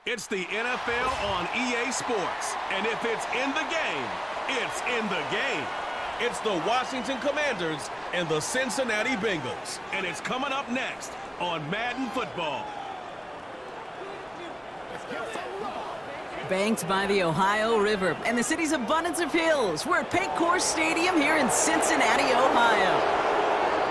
It's the NFL on EA Sports, and if it's in the game, it's in the game. It's the Washington Commanders and the Cincinnati Bengals, and it's coming up next on Madden Football. Banked by the Ohio River and the city's abundance of hills, we're at Paycor Stadium here in Cincinnati, Ohio.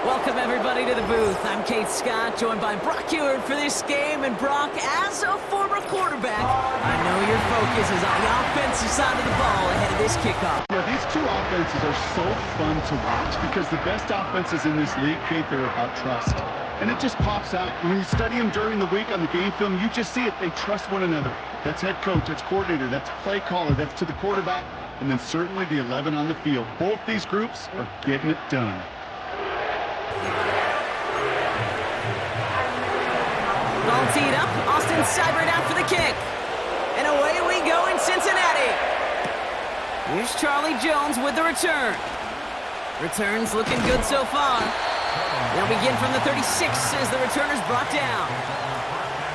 Welcome, everybody, to the booth. I'm Kate Scott, joined by Brock Ewert for this game. And Brock, as a former quarterback, I know your focus is on the offensive side of the ball ahead of this kickoff. Yeah, these two offenses are so fun to watch because the best offenses in this league, Kate, they're about trust. And it just pops out. When you study them during the week on the game film, you just see it. They trust one another. That's head coach, that's coordinator, that's play caller, that's to the quarterback, and then certainly the 11 on the field. Both these groups are getting it done. Ball teed up, Austin Seibert out for the kick. And away we go in Cincinnati. Here's Charlie Jones with the return. Return's looking good so far. They'll begin from the 36 as the returner's brought down.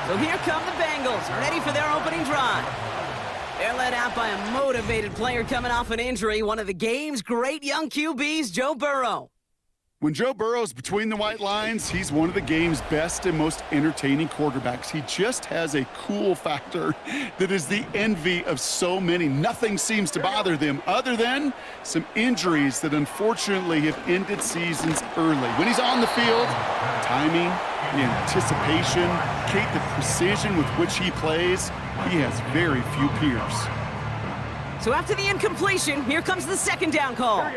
So here come the Bengals, ready for their opening drive. They're led out by a motivated player coming off an injury, one of the game's great young QBs, Joe Burrow. When Joe Burrow's between the white lines, he's one of the game's best and most entertaining quarterbacks. He just has a cool factor that is the envy of so many. Nothing seems to bother them other than some injuries that unfortunately have ended seasons early. When he's on the field, timing, the anticipation, Kate, the precision with which he plays, he has very few peers. So after the incompletion, here comes the second down call.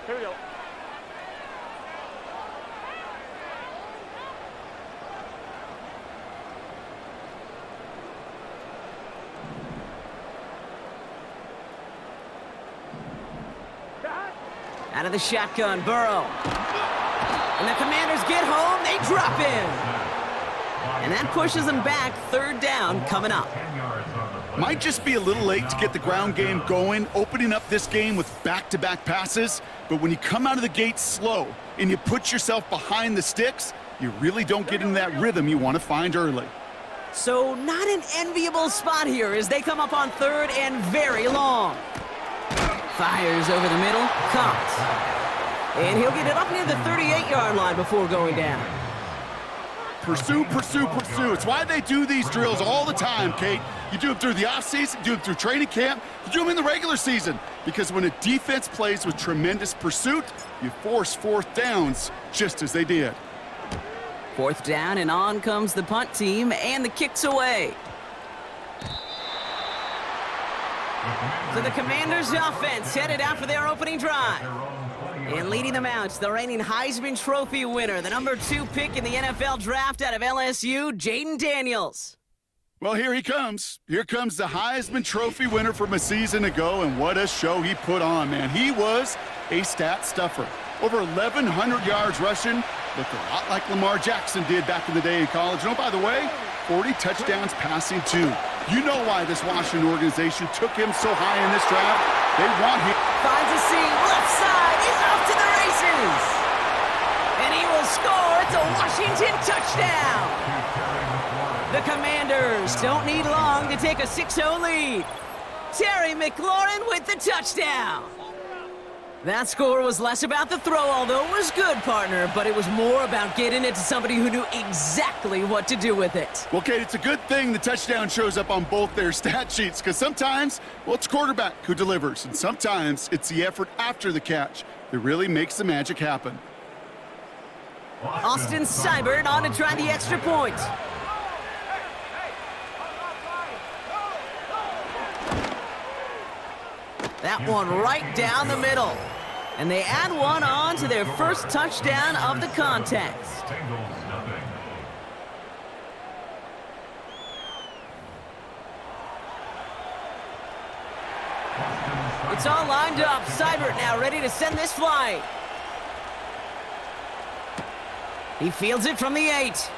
Here we go. Out of the shotgun, Burrow. And the Commanders get home, they drop in. And that pushes them back, third down coming up. Might just be a little late to get the ground game going, opening up this game with back-to-back passes. But when you come out of the gate slow and you put yourself behind the sticks, you really don't get into that rhythm you want to find early. So not an enviable spot here as they come up on third and very long. Fires over the middle, caught. And he'll get it up near the 38-yard line before going down. Pursue, pursue, pursue. It's why they do these drills all the time, Kate. You do them through the offseason, you do them through training camp, you do them in the regular season. Because when a defense plays with tremendous pursuit, you force fourth downs just as they did. Fourth down, and on comes the punt team, and the kick's away. So the Commanders' offense headed out for their opening drive. And leading them out, the reigning Heisman Trophy winner, the number 2 pick in the NFL draft out of LSU, Jaden Daniels. Well, here he comes. Here comes the Heisman Trophy winner from a season ago, and what a show he put on, man. He was a stat stuffer. Over 1,100 yards rushing, looked a lot like Lamar Jackson did back in the day in college. And oh, by the way, 40 touchdowns passing too. You know why this Washington organization took him so high in this draft. They want him. Finds a seam, left side, he's off to the races. And he will score. It's a Washington touchdown. The Commanders don't need long to take a 6-0 lead. Terry McLaurin with the touchdown. That score was less about the throw, although it was good, partner, but it was more about getting it to somebody who knew exactly what to do with it. Well, Kate, it's a good thing the touchdown shows up on both their stat sheets, because sometimes, well, it's quarterback who delivers, and sometimes it's the effort after the catch that really makes the magic happen. Austin Seibert on to try the extra point. That one right down the middle. And they add one on to their first touchdown of the contest. It's all lined up. Seibert now ready to send this flight. He fields it from the 8.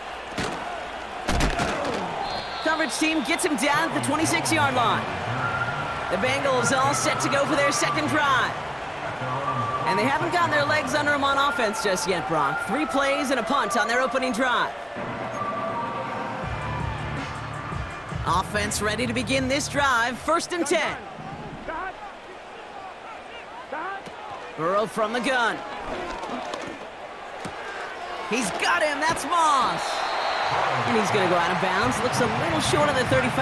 Coverage team gets him down at the 26-yard line. The Bengals all set to go for their second drive. And they haven't gotten their legs under them on offense just yet, Brock. 3 plays and a punt on their opening drive. Offense ready to begin this drive. 1st and 10. Burrow from the gun. He's got him. That's Moss. And he's going to go out of bounds. Looks a little short of the 35.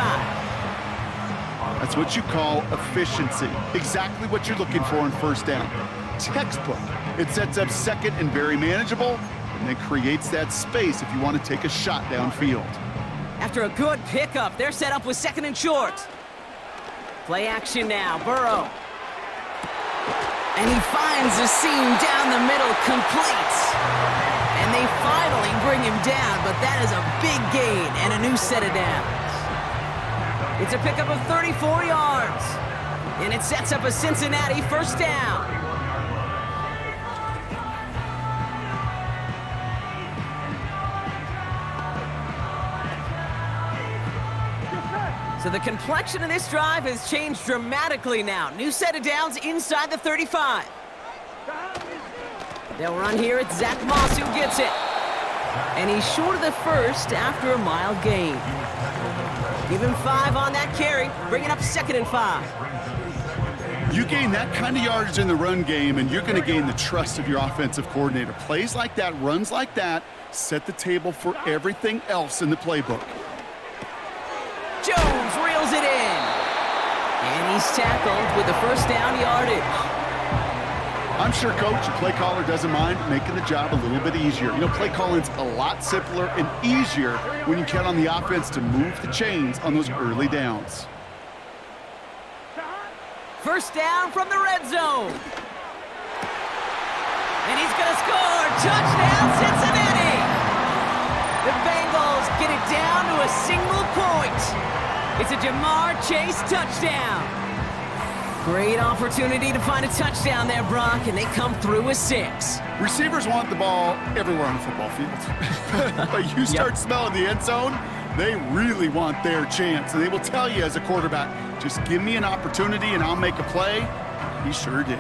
That's what you call efficiency. Exactly what you're looking for in 1st down. Textbook. It sets up 2nd and very manageable, and then creates that space if you want to take a shot downfield. After a good pickup, they're set up with 2nd and short. Play action now. Burrow. And he finds a seam down the middle, complete. And they finally bring him down, but that is a big gain and a new set of downs. It's a pickup of 34 yards. And it sets up a Cincinnati 1st down. So the complexion of this drive has changed dramatically now. New set of downs inside the 35. They'll run here. It's Zach Moss who gets it. And he's short of the 1st after a mild gain. Give him 5 on that carry, bringing up 2nd and 5. You gain that kind of yardage in the run game, and you're going to gain the trust of your offensive coordinator. Plays like that, runs like that, set the table for everything else in the playbook. Jones reels it in. And he's tackled with the 1st down yardage. I'm sure, Coach, your play caller doesn't mind making the job a little bit easier. You know, play calling's a lot simpler and easier when you count on the offense to move the chains on those early downs. 1st down from the red zone. And he's going to score. Touchdown, Cincinnati! The Bengals get it down to a single point. It's a Jamar Chase touchdown. Great opportunity to find a touchdown there, Brock, and they come through with 6. Receivers want the ball everywhere on the football field. But you start smelling the end zone, they really want their chance. And they will tell you as a quarterback, just give me an opportunity and I'll make a play. He sure did.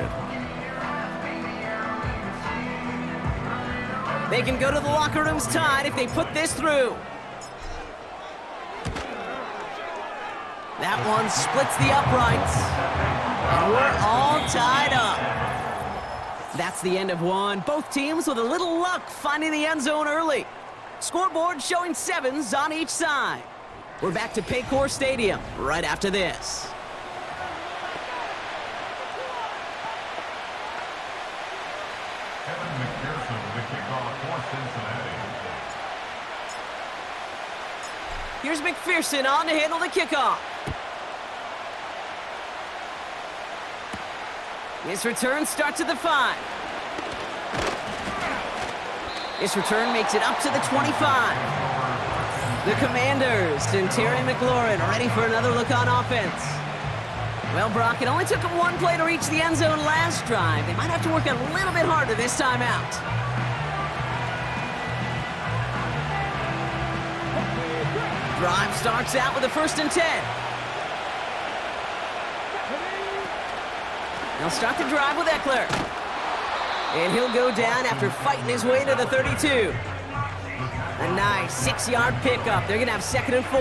They can go to the locker rooms tied if they put this through. That one splits the uprights. And we're all tied up. That's the end of one. Both teams with a little luck finding the end zone early. Scoreboard showing 7s on each side. We're back to Paycor Stadium right after this. Here's McPherson on to handle the kickoff. His return starts at the 5. His return makes it up to the 25. The Commanders and Terry McLaurin ready for another look on offense. Well, Brock, it only took them 1 play to reach the end zone last drive. They might have to work a little bit harder this time out. Drive starts out with a 1st and 10. They'll start the drive with Eckler. And he'll go down after fighting his way to the 32. A nice 6-yard pickup. They're going to have 2nd and 4.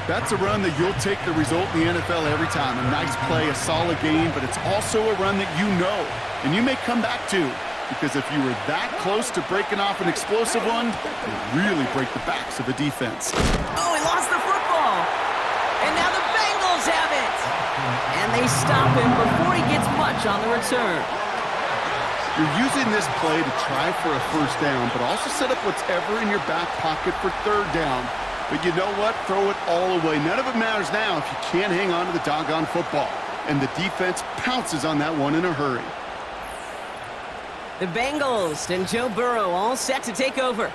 That's a run that you'll take the result in the NFL every time. A nice play, a solid game, but it's also a run that you know and you may come back to. Because if you were that close to breaking off an explosive one, you really break the backs of the defense. Oh, he lost the football. And now the Bengals have it. And they stop him before he gets much on the return. You're using this play to try for a 1st down, but also set up whatever in your back pocket for 3rd down. But you know what? Throw it all away. None of it matters now if you can't hang on to the doggone football. And the defense pounces on that one in a hurry. The Bengals and Joe Burrow all set to take over.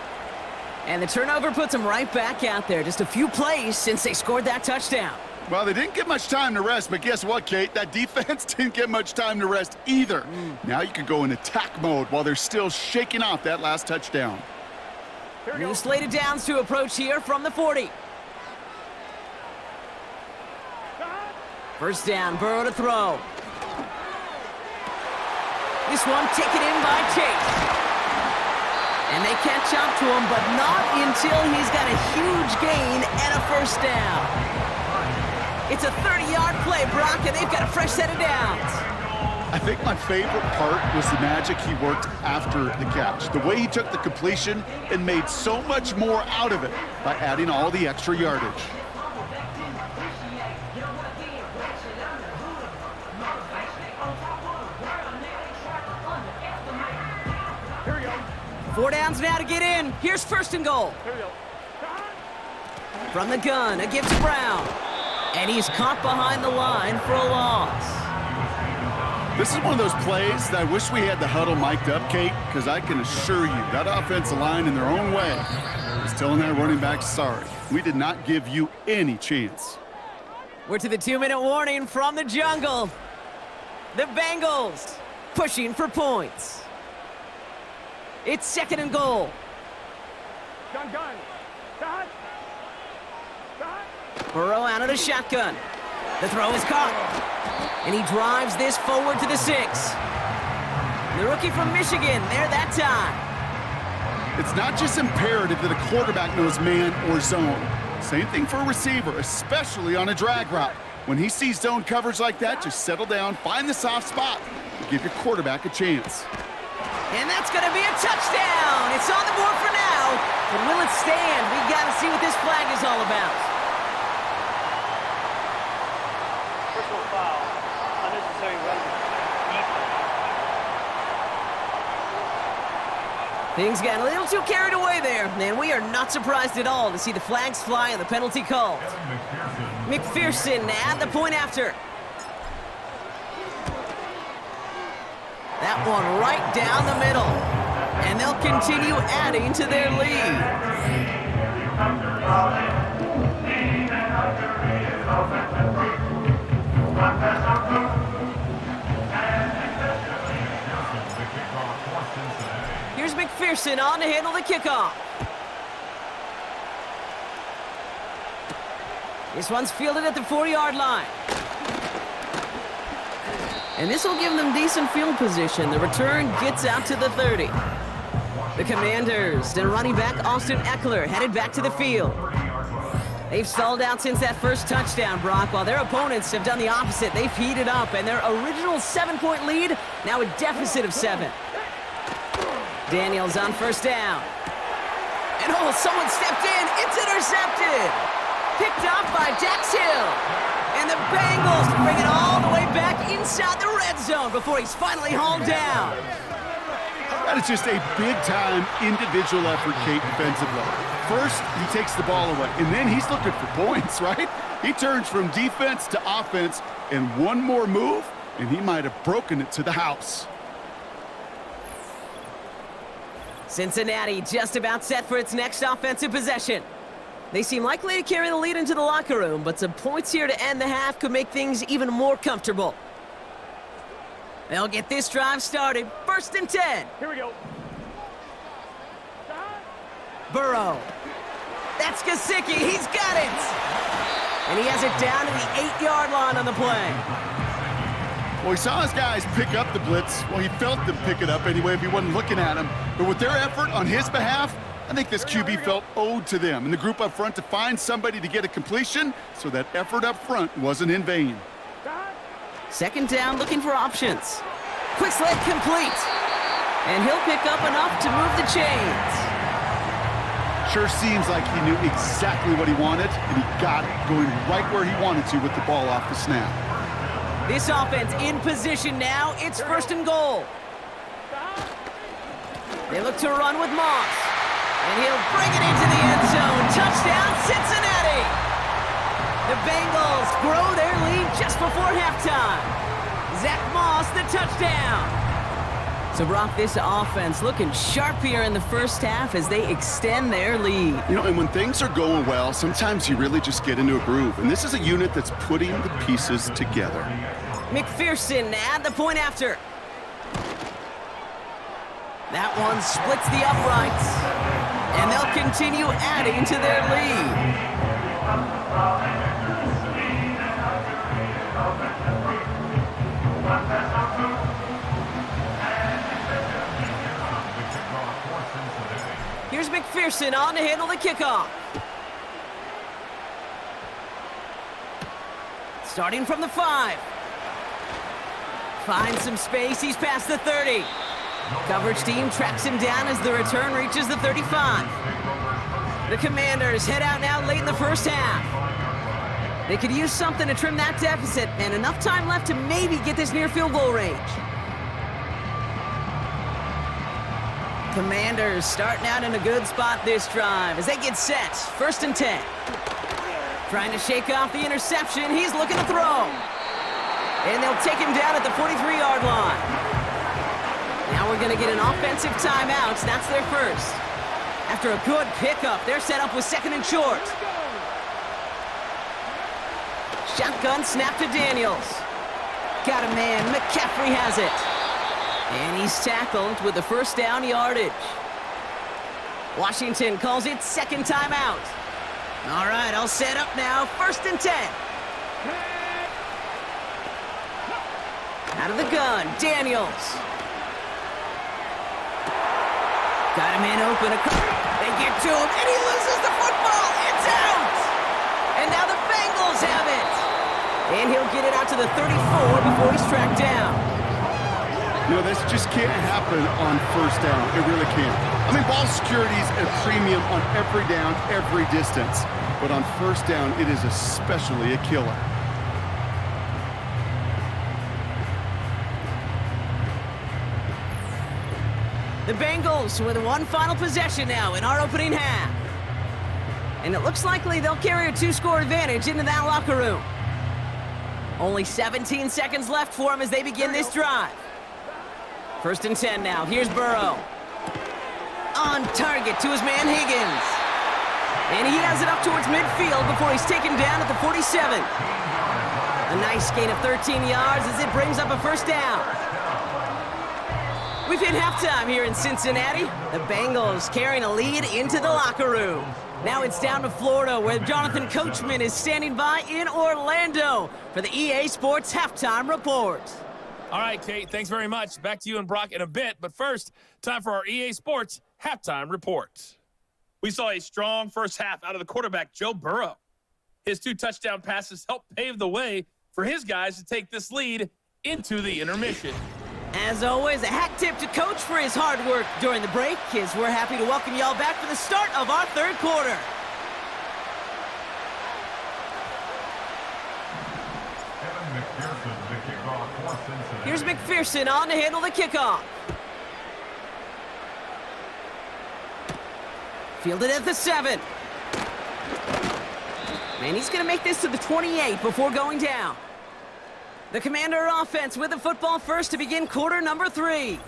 And the turnover puts them right back out there. Just a few plays since they scored that touchdown. Well, they didn't get much time to rest, but guess what, Kate? That defense didn't get much time to rest either. Now you can go in attack mode while they're still shaking off that last touchdown. New slate of downs to approach here from the 40. 1st down, Burrow to throw. This one taken in by Chase. And they catch up to him, but not until he's got a huge gain and a first down. It's a 30-yard play, Brock, and they've got a fresh set of downs. I think my favorite part was the magic he worked after the catch. The way he took the completion and made so much more out of it by adding all the extra yardage. Four downs now to get in. Here's first and goal. From the gun, a give to Brown. And he's caught behind the line for a loss. This is one of those plays that I wish we had the huddle mic'd up, Kate, because I can assure you that offensive line in their own way is telling that running back, sorry, we did not give you any chance. We're to the 2-minute warning from the jungle. The Bengals pushing for points. It's second and goal. Gun. Burrow out of the shotgun. The throw is caught. And he drives this forward to the 6. The rookie from Michigan there that time. It's not just imperative that a quarterback knows man or zone. Same thing for a receiver, especially on a drag route. When he sees zone coverage like that, just settle down, find the soft spot, and give your quarterback a chance. And that's going to be a touchdown. It's on the board for now. But will it stand? We got to see what this flag is all about. Personal foul. Unnecessary running. Things got a little too carried away there, and we are not surprised at all to see the flags fly and the penalty called. McPherson at the point after. That one right down the middle. And they'll continue adding to their lead. Here's McPherson on to handle the kickoff. This one's fielded at the 4-yard line. And this will give them decent field position. The return gets out to the 30. The Commanders and running back Austin Eckler headed back to the field. They've stalled out since that first touchdown, Brock, while their opponents have done the opposite. They've heated up, and their original 7-point lead, now a deficit of 7. Daniels on first down. And oh, someone stepped in. It's intercepted. Picked up by Dax Hill. And the Bengals bring it all the way back inside the red zone before he's finally hauled down. That is just a big-time individual effort, Kate, defensively. First, he takes the ball away, and then he's looking for points, right? He turns from defense to offense, and one more move, and he might have broken it to the house. Cincinnati just about set for its next offensive possession. They seem likely to carry the lead into the locker room, but some points here to end the half could make things even more comfortable. They'll get this drive started. First and 10. Here we go. Burrow. That's Gesicki. He's got it. And he has it down to the 8-yard line on the play. Well, he saw his guys pick up the blitz. Well, he felt them pick it up anyway if he wasn't looking at him. But with their effort on his behalf, I think this QB felt owed to them and the group up front to find somebody to get a completion, so that effort up front wasn't in vain. Second down, looking for options. Quick sled complete. And he'll pick up enough to move the chains. Sure seems like he knew exactly what he wanted, and he got it, going right where he wanted to with the ball off the snap. This offense in position now. It's first and goal. They look to run with Moss. And he'll bring it into the end zone. Touchdown, Cincinnati! The Bengals grow their lead just before halftime. Zach Moss, the touchdown. So, Brock, this offense looking sharp here in the first half as they extend their lead. You know, and when things are going well, sometimes you really just get into a groove. And this is a unit that's putting the pieces together. McPherson at the point after. That one splits the uprights. And they'll continue adding to their lead. Here's McPherson on to handle the kickoff. Starting from the 5. Finds some space, he's past the 30. Coverage team tracks him down as the return reaches the 35. The Commanders head out now late in the first half. They could use something to trim that deficit, and enough time left to maybe get this near field goal range. Commanders starting out in a good spot this drive as they get set. 1st and 10. Trying to shake off the interception. He's looking to throw. And they'll take him down at the 43-yard line. Now we're going to get an offensive timeout. That's their first. After a good pickup, they're set up with 2nd and short. Shotgun snap to Daniels. Got a man. McCaffrey has it. And he's tackled with the 1st down yardage. Washington calls it 2nd timeout. All right, I'll set up now. 1st and 10. Out of the gun, Daniels. Got him in open. They get to him, and he loses the football. It's out! And now the Bengals have it. And he'll get it out to the 34 before he's tracked down. You know, this just can't happen on 1st down. It really can't. I mean, ball security's a premium on every down, every distance. But on 1st down, it is especially a killer. The Bengals with one final possession now in our opening half. And it looks likely they'll carry a 2-score advantage into that locker room. Only 17 seconds left for them as they begin this drive. 1st and 10 now. Here's Burrow. On target to his man Higgins. And he has it up towards midfield before he's taken down at the 47. A nice gain of 13 yards as it brings up a 1st down. We've hit halftime here in Cincinnati. The Bengals carrying a lead into the locker room. Now it's down to Florida, where Jonathan Coachman is standing by in Orlando for the EA Sports Halftime Report. All right, Kate, thanks very much. Back to you and Brock in a bit. But first, time for our EA Sports Halftime Report. We saw a strong first half out of the quarterback, Joe Burrow. His 2 touchdown passes helped pave the way for his guys to take this lead into the intermission. As always, a hat tip to Coach for his hard work during the break, as we're happy to welcome y'all back for the start of our 3rd quarter. Here's McPherson on to handle the kickoff. Fielded at the 7. And he's going to make this to the 28 before going down. The Commander offense with the football first to begin quarter number 3.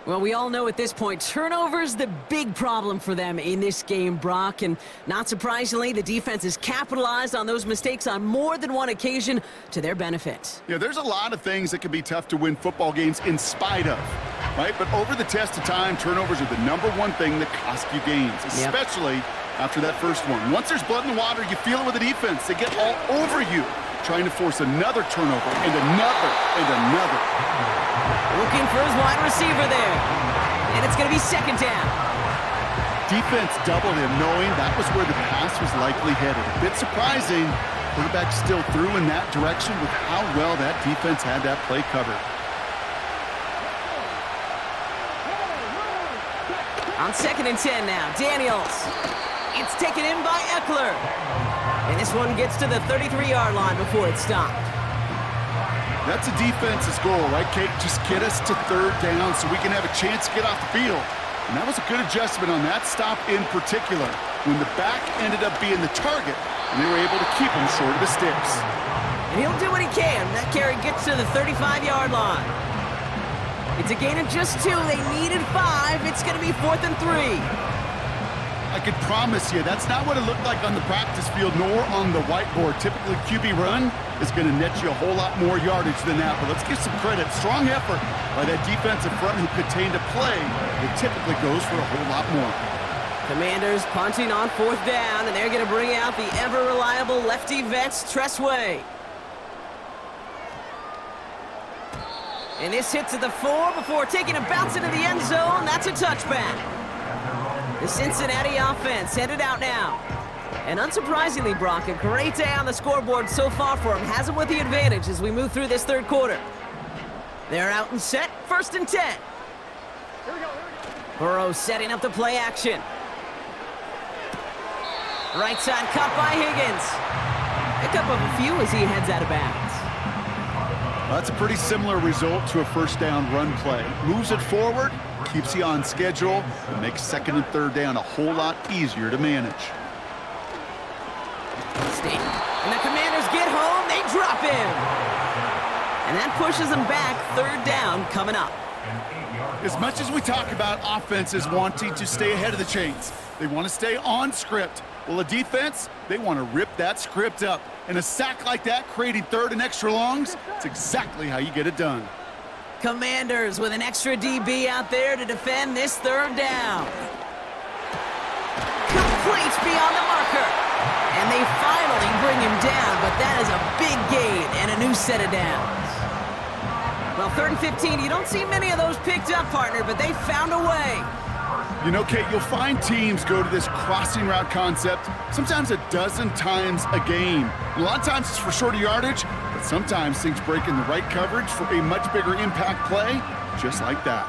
Well, we all know at this point, turnovers the big problem for them in this game, Brock. And not surprisingly, the defense has capitalized on those mistakes on more than one occasion to their benefit. Yeah, there's a lot of things that can be tough to win football games in spite of, right? But over the test of time, turnovers are the #1 thing that cost you games, especially after that first one. Once there's blood in the water, you feel it with the defense. They get all over you, trying to force another turnover and another and another. Looking for his wide receiver there. And it's going to be 2nd down. Defense doubled him, knowing that was where the pass was likely headed. A bit surprising. Quarterback still threw in that direction with how well that defense had that play covered. On 2nd and 10 now, Daniels. It's taken in by Eckler. And this one gets to the 33-yard line before it's stopped. That's a defense's goal, right, Kate? Just get us to 3rd down so we can have a chance to get off the field. And that was a good adjustment on that stop in particular, when the back ended up being the target, and they were able to keep him short of the sticks. And he'll do what he can. That carry gets to the 35-yard line. It's a gain of just 2. They needed 5. It's going to be 4th and 3. I could promise you that's not what it looked like on the practice field nor on the whiteboard. Typically, QB run is going to net you a whole lot more yardage than that. But let's give some credit. Strong effort by that defensive front who contained a play that typically goes for a whole lot more. Commanders punting on 4th down, and they're going to bring out the ever-reliable lefty vets, Tressway. And this hits at the 4 before taking a bounce into the end zone. That's a touchback. The Cincinnati offense headed out now. And unsurprisingly, Brock, a great day on the scoreboard so far for him. Has him with the advantage as we move through this third quarter. They're out and set, 1st and 10. Here we go. Burrow setting up the play action. Right side cut by Higgins. Pickup of a few as he heads out of bounds. Well, that's a pretty similar result to a first down run play. Moves it forward, keeps you on schedule, and makes 2nd and 3rd down a whole lot easier to manage. And the Commanders get home, they drop him. And that pushes them back, 3rd down coming up. As much as we talk about offenses wanting to stay ahead of the chains, they want to stay on script. Well, a defense, they want to rip that script up. And a sack like that, creating 3rd and extra longs, it's exactly how you get it done. Commanders with an extra DB out there to defend this 3rd down. Complete beyond the marker. And they finally bring him down, but that is a big gain and a new set of downs. Well, 3rd and 15, you don't see many of those picked up, partner, but they found a way. You know, Kate, you'll find teams go to this crossing route concept sometimes a dozen times a game. A lot of times it's for shorter yardage, but sometimes things break in the right coverage for a much bigger impact play, just like that.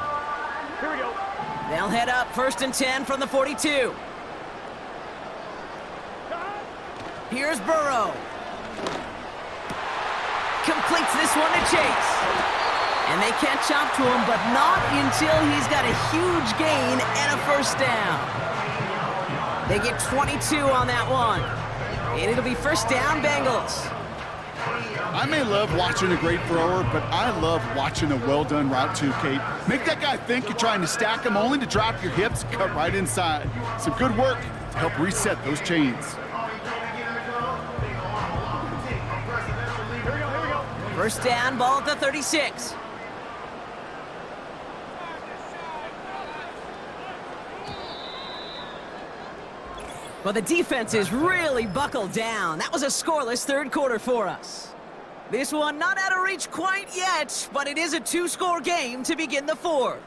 Here we go. They'll head up 1st and 10 from the 42. Here's Burrow. Completes this one to Chase. And they catch up to him, but not until he's got a huge gain and a 1st down. They get 22 on that one. And it'll be 1st down, Bengals. I may love watching a great thrower, but I love watching a well-done route too, Kate. Make that guy think you're trying to stack him only to drop your hips, cut right inside. Some good work to help reset those chains. Here we go. 1st down, ball at the 36. Well, the defense is really buckled down. That was a scoreless 3rd quarter for us. This one not out of reach quite yet, but it is a 2-score game to begin the 4th.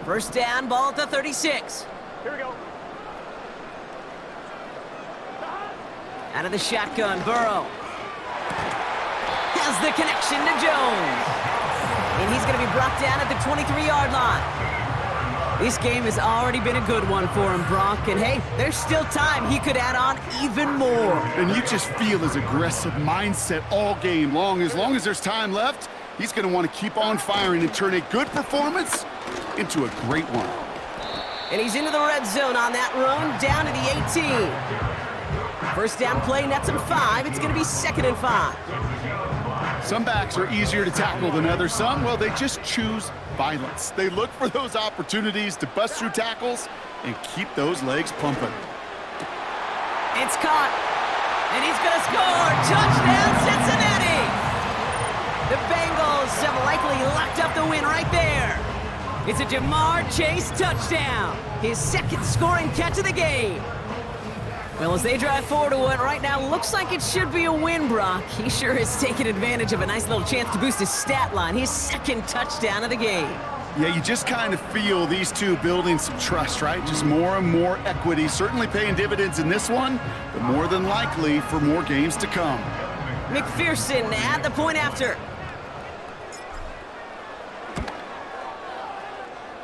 First down, ball at the 36. Here we go. Out of the shotgun, Burrow. Has the connection to Jones. And he's going to be brought down at the 23-yard line. This game has already been a good one for him, Brock. And hey, there's still time he could add on even more. And you just feel his aggressive mindset all game long. As long as there's time left, he's going to want to keep on firing and turn a good performance into a great one. And he's into the red zone on that run, down to the 18. First down play, nets him 5. It's going to be 2nd and 5. Some backs are easier to tackle than others. Some, well, they just choose violence. They look for those opportunities to bust through tackles and keep those legs pumping. It's caught. And he's going to score. Touchdown, Cincinnati! The Bengals have likely locked up the win right there. It's a Jamar Chase touchdown. His 2nd scoring catch of the game. Well, as they drive forward to what right now looks like it should be a win, Brock. He sure has taken advantage of a nice little chance to boost his stat line. His 2nd touchdown of the game. Yeah, you just kind of feel these two building some trust, right? Just more and more equity. Certainly paying dividends in this one, but more than likely for more games to come. McPherson at the point after.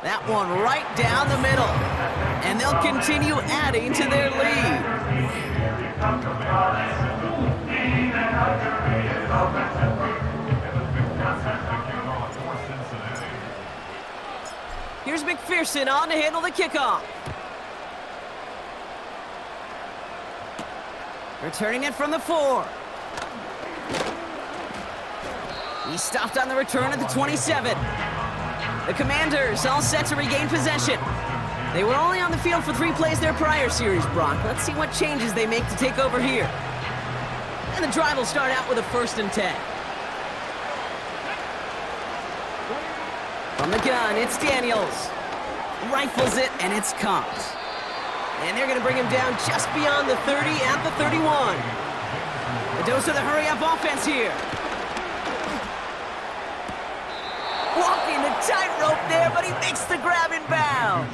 That one right down the middle. And they'll continue adding to their lead. Here's McPherson on to handle the kickoff. Returning it from the 4. He stopped on the return at the 27. The Commanders all set to regain possession. They were only on the field for 3 plays their prior series, Brock. Let's see what changes they make to take over here. And the drive will start out with a 1st and 10. From the gun, it's Daniels. Rifles it, and it's caught. And they're going to bring him down just beyond the 30 at the 31. A dose of the hurry-up offense here. Walking the tightrope there, but he makes the grab in bounds.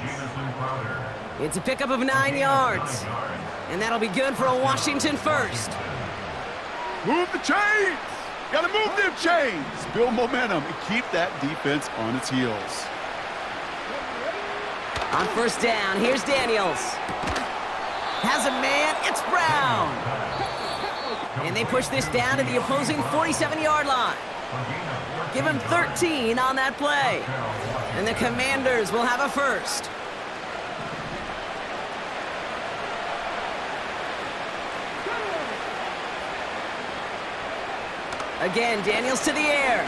It's a pickup of 9 yards. And that'll be good for a Washington first. Move the chains! Gotta move them chains! Build momentum and keep that defense on its heels. On first down, here's Daniels. Has a man, it's Brown. And they push this down to the opposing 47-yard line. Give him 13 on that play. And the Commanders will have a first. Again, Daniels to the air.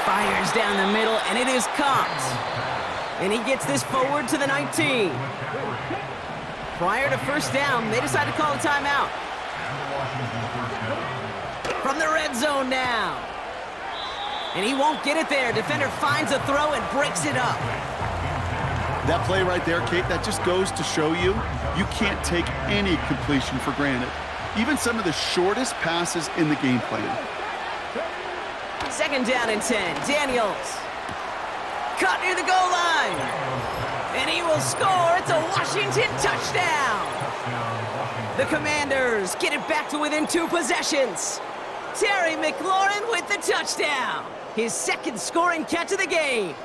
Fires down the middle, and it is caught. And he gets this forward to the 19. Prior to first down, they decide to call a timeout. From the red zone now. And he won't get it there. Defender finds a throw and breaks it up. That play right there, Kate, that just goes to show you, you can't take any completion for granted. Even some of the shortest passes in the game plan. Second down and 10. Daniels. Caught near the goal line. And he will score. It's a Washington touchdown. The Commanders get it back to within 2 possessions. Terry McLaurin with the touchdown. His second scoring catch of the game.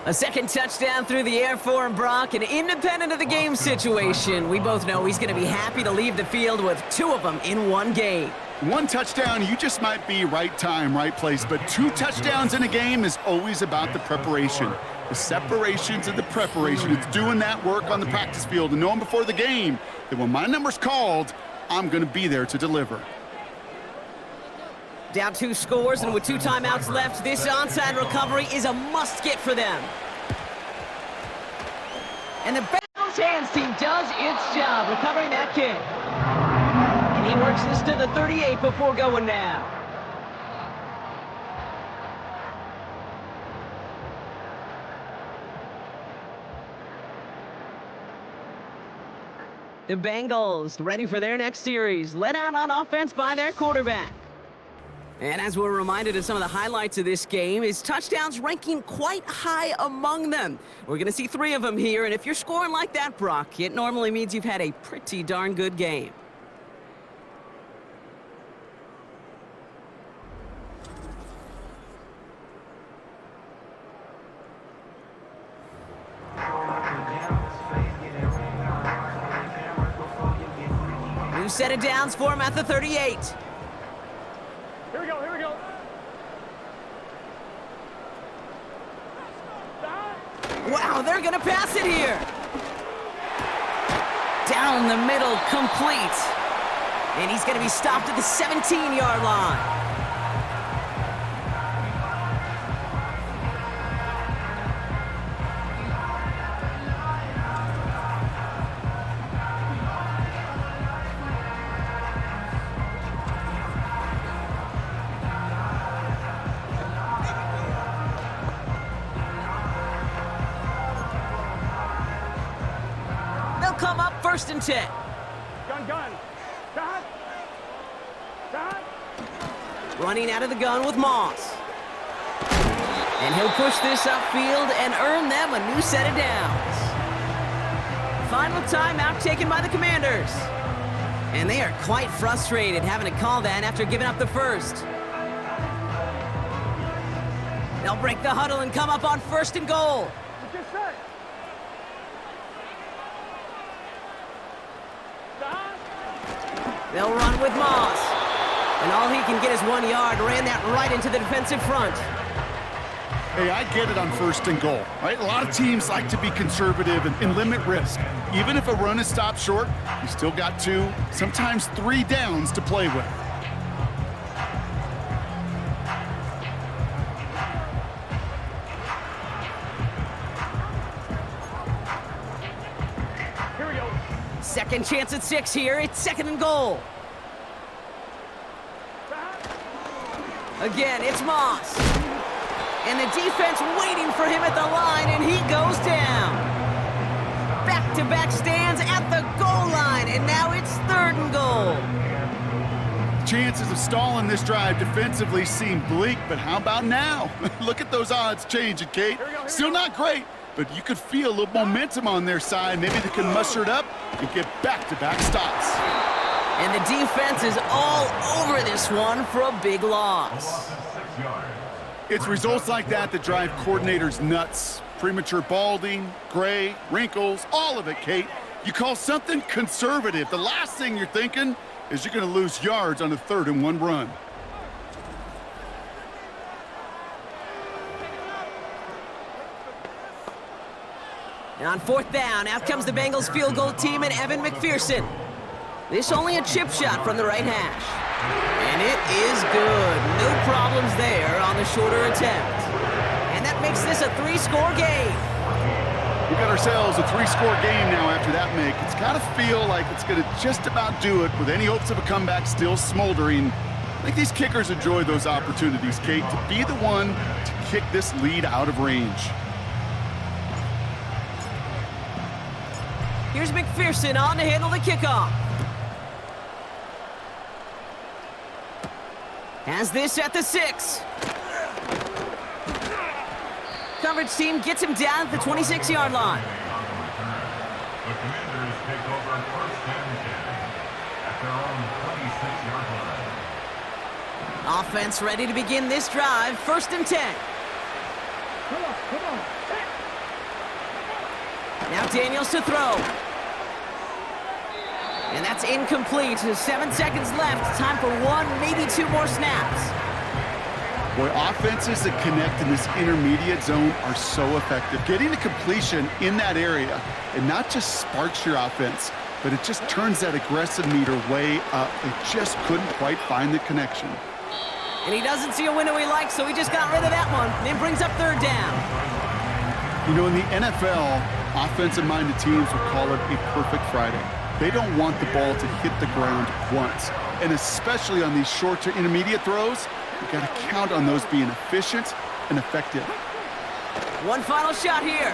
A second touchdown through the air for him, Brock, and independent of the game situation, we both know he's going to be happy to leave the field with 2 of them in one game. 1 touchdown, you just might be right time, right place, but 2 touchdowns in a game is always about the preparation. The separations and the preparation. It's doing that work on the practice field and knowing before the game that when my number's called, I'm going to be there to deliver. Down 2 scores, and with 2 timeouts left, this onside recovery is a must-get for them. And the Bengals hands team does its job recovering that kick. And he works this to the 38 before going now. The Bengals ready for their next series, led out on offense by their quarterback. And as we're reminded of some of the highlights of this game, his touchdowns ranking quite high among them. We're going to see 3 of them here, and if you're scoring like that, Brock, it normally means you've had a pretty darn good game. New set of downs for him at the 38. Here we go, here we go. Wow, they're going to pass it here. Down the middle, complete. And he's going to be stopped at the 17-yard line. Come up 1st and 10. Gun. Dot. Running out of the gun with Moss. And he'll push this upfield and earn them a new set of downs. Final timeout taken by the Commanders. And they are quite frustrated having to call that after giving up the first. They'll break the huddle and come up on 1st and goal. Just set. They'll run with Moss. And all he can get is 1 yard. Ran that right into the defensive front. Hey, I get it on 1st and goal, right? A lot of teams like to be conservative and limit risk. Even if a run is stopped short, you still got 2, sometimes 3 downs to play with. Here we go. Second chance at 6 here. It's 2nd and goal. Again, it's Moss. And the defense waiting for him at the line, and he goes down. back-to-back stands at the goal line, and now it's 3rd and goal. Chances of stalling this drive defensively seem bleak, but how about now? Look at those odds changing, Kate. Still not great, but you could feel a little momentum on their side. Maybe they can muster it up and get back-to-back stops. And the defense is all over this one for a big loss. It's results like that that drive coordinators nuts. Premature balding, gray, wrinkles, all of it, Kate. You call something conservative. The last thing you're thinking is you're going to lose yards on a 3rd and 1 run. And on 4th down, out comes the Bengals field goal team and Evan McPherson. This only a chip shot from the right hash. And it is good. No problems there on the shorter attempt. And that makes this a 3-score game. We got ourselves a 3-score game now after that make. It's got to feel like it's going to just about do it with any hopes of a comeback still smoldering. I think these kickers enjoy those opportunities, Kate, to be the one to kick this lead out of range. Here's McPherson on to handle the kickoff. Has this at the 6. Coverage team gets him down at the 26-yard line. The Commanders take over 1st and 10 at their own 26-yard line. Offense ready to begin this drive. 1st and 10. Come on. Now Daniels to throw. And that's incomplete. 7 seconds left. Time for 1, maybe 2 more snaps. Boy, offenses that connect in this intermediate zone are so effective. Getting a completion in that area, it not just sparks your offense, but it just turns that aggressive meter way up. They just couldn't quite find the connection. And he doesn't see a window he likes, so he just got rid of that one. Then brings up 3rd down. You know, in the NFL, offensive-minded teams would call it a perfect Friday. They don't want the ball to hit the ground once. And especially on these short to intermediate throws, you've got to count on those being efficient and effective. One final shot here.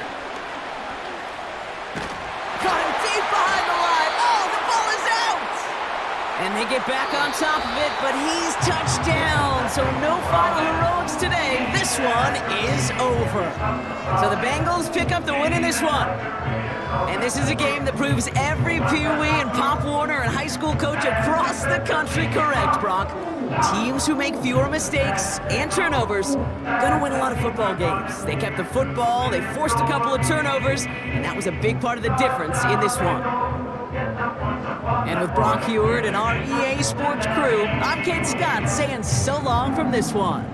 Got him deep behind the line. Oh, the ball is out! And they get back on top of it, but he's touched down. So no final heroics today. This one is over. So the Bengals pick up the win in this one. And this is a game that proves every Pee Wee and Pop Warner and high school coach across the country correct, Brock. Teams who make fewer mistakes and turnovers gonna win a lot of football games. They kept the football, they forced a couple of turnovers, and that was a big part of the difference in this one. And with Brock Heward and our EA Sports crew, I'm Kate Scott saying so long from this one.